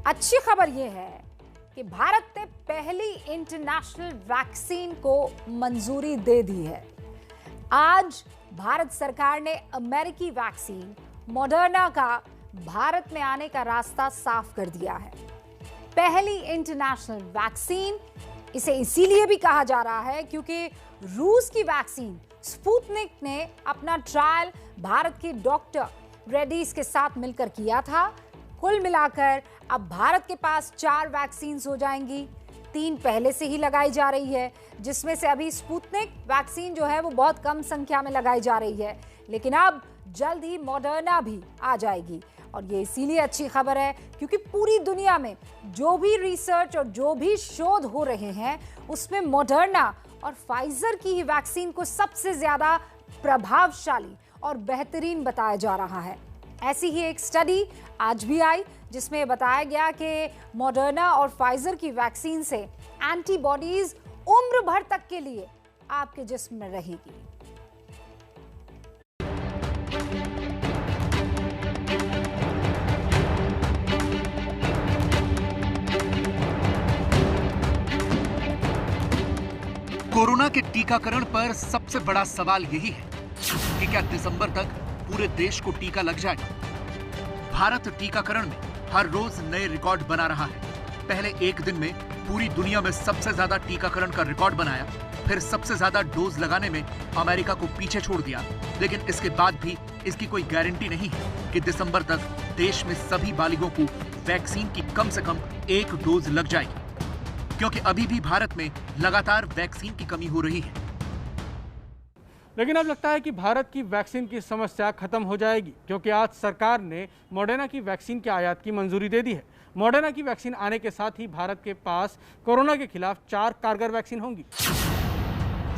अच्छी खबर यह है कि भारत ने पहली इंटरनेशनल वैक्सीन को मंजूरी दे दी है। आज भारत सरकार ने अमेरिकी वैक्सीन मॉडर्ना का भारत में आने का रास्ता साफ कर दिया है। पहली इंटरनेशनल वैक्सीन इसे इसीलिए भी कहा जा रहा है क्योंकि रूस की वैक्सीन स्पुतनिक ने अपना ट्रायल भारत के डॉक्टर रेड्डीज के साथ मिलकर किया था। कुल मिलाकर अब भारत के पास 4 वैक्सीन हो जाएंगी। 3 पहले से ही लगाई जा रही है, जिसमें से अभी स्पुतनिक वैक्सीन जो है वो बहुत कम संख्या में लगाई जा रही है, लेकिन अब जल्द ही मॉडर्ना भी आ जाएगी। और ये इसीलिए अच्छी खबर है क्योंकि पूरी दुनिया में जो भी रिसर्च और जो भी शोध हो रहे हैं उसमें मॉडर्ना और फाइजर की ही वैक्सीन को सबसे ज्यादा प्रभावशाली और बेहतरीन बताया जा रहा है। ऐसी ही एक स्टडी आज भी आई जिसमें बताया गया कि मॉडर्ना और फाइजर की वैक्सीन से एंटीबॉडीज उम्र भर तक के लिए आपके जिस्म में रहेगी। कोरोना के टीकाकरण पर सबसे बड़ा सवाल यही है कि क्या दिसंबर तक पूरे देश को टीका लग जाएगा। भारत टीकाकरण में हर रोज नए रिकॉर्ड बना रहा है। पहले एक दिन में पूरी दुनिया में सबसे ज्यादा टीकाकरण का रिकॉर्ड बनाया, फिर सबसे ज्यादा डोज लगाने में अमेरिका को पीछे छोड़ दिया। लेकिन इसके बाद भी इसकी कोई गारंटी नहीं है कि दिसंबर तक देश में सभी बालिगों को वैक्सीन की कम से कम 1 डोज लग जाएगी, क्योंकि अभी भी भारत में लगातार वैक्सीन की कमी हो रही है। लेकिन अब लगता है कि भारत की वैक्सीन की समस्या खत्म हो जाएगी, क्योंकि आज सरकार ने मॉडर्ना की वैक्सीन के आयात की मंजूरी दे दी है। मॉडर्ना की वैक्सीन आने के साथ ही भारत के पास कोरोना के खिलाफ 4 कारगर वैक्सीन होंगी।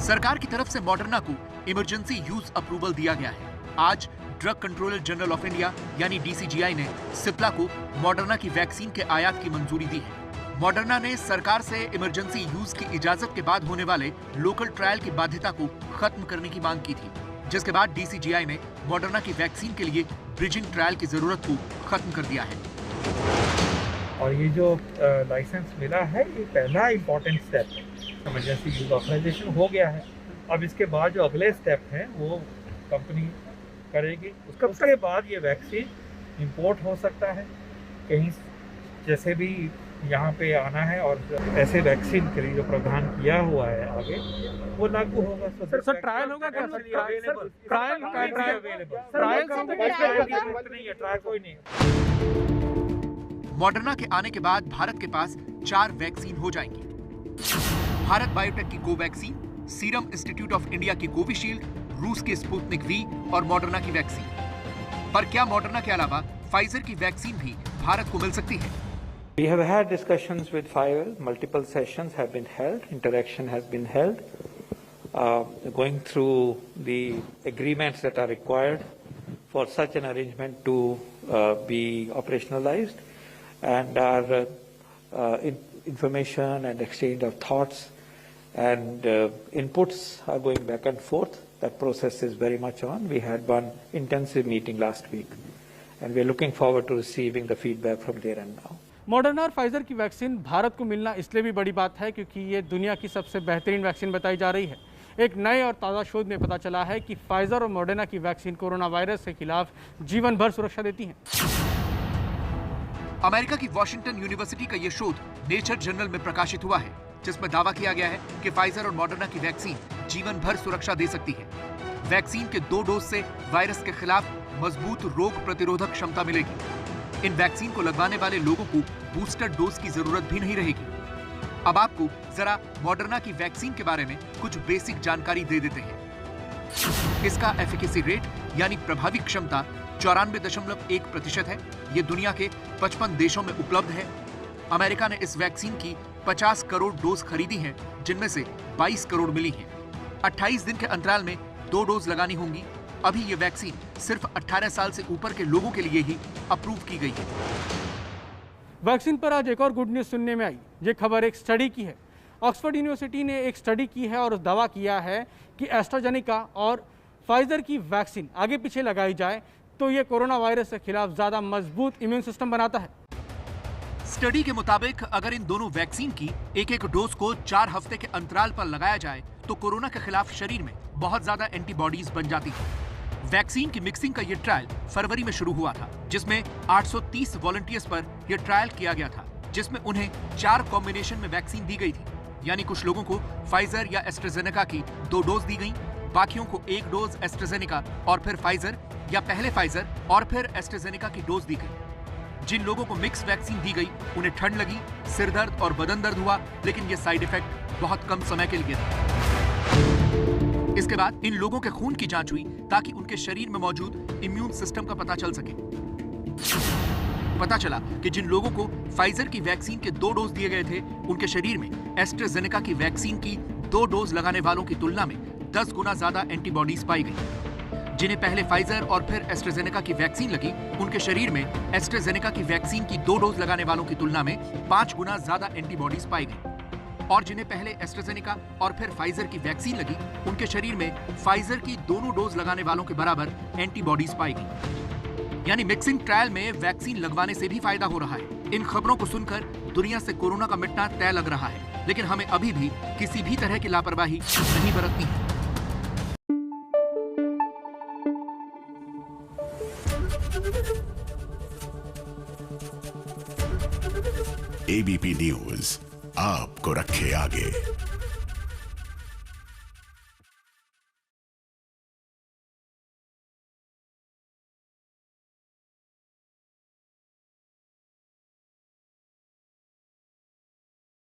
सरकार की तरफ से मॉडर्ना को इमरजेंसी यूज अप्रूवल दिया गया है। आज drug controller general of India यानी DCGI ने सिप्ला को मॉडर्ना की वैक्सीन के आयात की मंजूरी दी है। मॉडर्ना ने सरकार से इमरजेंसी यूज की इजाजत के बाद होने वाले लोकल ट्रायल की बाध्यता को खत्म करने की मांग की थी, जिसके बाद DCGI ने मॉडर्ना की वैक्सीन के लिए ब्रिजिंग ट्रायल की जरूरत को खत्म कर दिया है। और ये जो लाइसेंस मिला है, ये पहला इम्पोर्टेंट स्टेप है। इमरजेंसी यूज ऑथराइजेशन हो गया है। अब इसके बाद जो अगले स्टेप हैं वो कंपनी करेगी। उसके बाद ये वैक्सीन इंपोर्ट हो सकता है कहीं, जैसे भी यहाँ पे आना है, और ऐसे वैक्सीन के लिए जो प्रावधान किया हुआ है आगे वो लागू होगा। सर ट्रायल होगा क्या? ट्रायल कोई नहीं। मॉडर्ना के आने के बाद भारत के पास 4 वैक्सीन हो जाएंगी। भारत बायोटेक की Covaxin, serum institute of India की कोविशील्ड, रूस की स्पुतनिक वी और मॉडर्ना की वैक्सीन। पर क्या मॉडर्ना के अलावा फाइजर की वैक्सीन भी भारत को मिल सकती है? We have had discussions with Pfizer. Multiple sessions have been held. Interaction has been held. Going through the agreements that are required for such an arrangement to be operationalized, and our information and exchange of thoughts and inputs are going back and forth. That process is very much on. We had one intensive meeting last week, and we are looking forward to receiving the feedback from there and now. Moderna और Pfizer की vaccine Bharat को मिलना इसलिए भी बड़ी बात है क्योंकि ये दुनिया की सबसे बेहतरीन वैक्सीन बताई जा रही है। एक नए और ताज़ा शोध में पता चला है कि फाइजर और मॉडर्ना की वैक्सीन कोरोना वायरस के खिलाफ जीवन भर सुरक्षा देती हैं। अमेरिका की वॉशिंगटन यूनिवर्सिटी का यह शोध नेचर जर्नल में प्रकाशित हुआ है, जिसमें दावा किया गया है कि फाइजर और मॉडर्ना की वैक्सीन जीवन भर सुरक्षा दे सकती है। वैक्सीन के 2 डोज से वायरस के खिलाफ मजबूत रोग प्रतिरोधक क्षमता मिलेगी। इन वैक्सीन को लगवाने वाले लोगों को बूस्टर डोज की जरूरत भी नहीं रहेगी। अब आपको जरा मॉडर्ना की वैक्सीन के बारे में कुछ बेसिक जानकारी दे देते हैं। इसका एफिकेसी रेट यानी प्रभावी क्षमता 94.1% है। ये दुनिया के 55 देशों में उपलब्ध है। अमेरिका ने इस वैक्सीन की 50 करोड़ डोज खरीदी हैं, जिनमें से 22 करोड़ मिली हैं। 28 दिन के अंतराल में 2 डोज लगानी होंगी। अभी ये वैक्सीन सिर्फ 18 साल से ऊपर के लोगों के लिए ही अप्रूव की गई है। वैक्सीन पर आज एक और गुड न्यूज सुनने में आई। ये खबर एक स्टडी की है। ऑक्सफोर्ड यूनिवर्सिटी ने एक स्टडी की है और दावा किया है कि एस्ट्राजेनेका और फाइजर की वैक्सीन आगे पीछे लगाई जाए तो ये कोरोना वायरस के खिलाफ ज्यादा मजबूत इम्यून सिस्टम बनाता है। स्टडी के मुताबिक अगर इन दोनों वैक्सीन की एक एक डोज को 4 हफ्ते के अंतराल पर लगाया जाए तो कोरोना के खिलाफ शरीर में बहुत ज्यादा एंटीबॉडीज बन जाती है। वैक्सीन की मिक्सिंग का ये ट्रायल फरवरी में शुरू हुआ था, जिसमें 830 वॉलंटियर्स पर यह ट्रायल किया गया था, जिसमें उन्हें 4 कॉम्बिनेशन में वैक्सीन दी गई थी। यानी कुछ लोगों को फाइजर या एस्ट्राजेनेका की 2 डोज दी गई, बाकियों को 1 डोज एस्ट्राजेनेका और फिर फाइजर या पहले फाइजर और फिर एस्ट्राजेनेका की डोज दी गई। जिन लोगों को मिक्स वैक्सीन दी गई उन्हें ठंड लगी, सिर दर्द और बदन दर्द हुआ, लेकिन यह साइड इफेक्ट बहुत कम समय के लिए था। इसके बाद इन लोगों के खून की जांच हुई ताकि उनके शरीर में मौजूद इम्यून सिस्टम का पता चल सके। पता चला कि जिन लोगों को फाइजर की वैक्सीन के 2 डोज दिए गए थे, उनके शरीर में एस्ट्राजेनेका की वैक्सीन की 2 डोज लगाने वालों की तुलना में 10 गुना ज्यादा एंटीबॉडीज पाई गई। जिन्हें पहले फाइजर और फिर एस्ट्राजेनेका की वैक्सीन लगी, उनके शरीर में एस्ट्राजेनेका की वैक्सीन की 2 डोज लगाने वालों की तुलना में 5 गुना ज्यादा एंटीबॉडीज पाई गई। और जिन्हें पहले एस्ट्राजेनेका और फिर फाइजर की वैक्सीन लगी, उनके शरीर में फाइजर की दोनों डोज लगाने वालों के बराबर एंटीबॉडीज पाई गई। यानी मिक्सिंग ट्रायल में वैक्सीन लगवाने से भी फायदा हो रहा है। इन खबरों को सुनकर दुनिया से कोरोना का मिटना तय लग रहा है, लेकिन हमें अभी भी किसी भी तरह की लापरवाही नहीं बरतनी है। एबीपी न्यूज आपको रखे आगे।